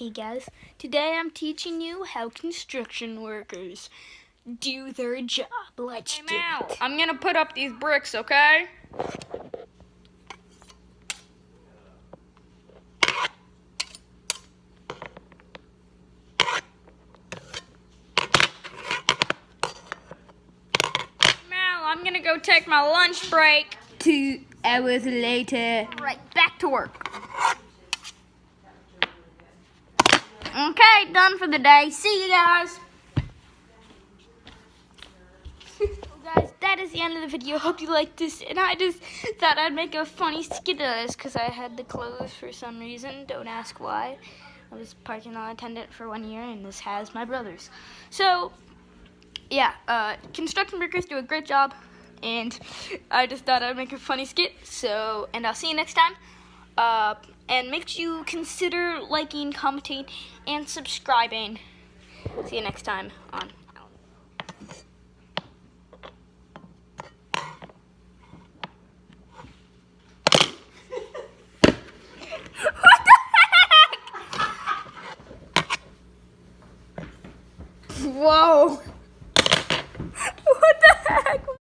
Hey guys, today I'm teaching you how construction workers do their job. Let's Hey, get Mal, it. I'm gonna put up these bricks, okay? Mal, I'm gonna go take my lunch break. 2 hours later. Right, back to work. Okay, done for the day. See you guys. Guys, that is the end of the video. Hope you liked this. And I just thought I'd make a funny skit of this because I had to close for some reason. Don't ask why. I was parking lot attendant for 1 year and this has my brothers. So, yeah, construction workers do a great job. And I just thought I'd make a funny skit. So, and I'll see you next time. And make sure you consider liking, commenting, and subscribing. See you next time on What the heck? Whoa. What the heck?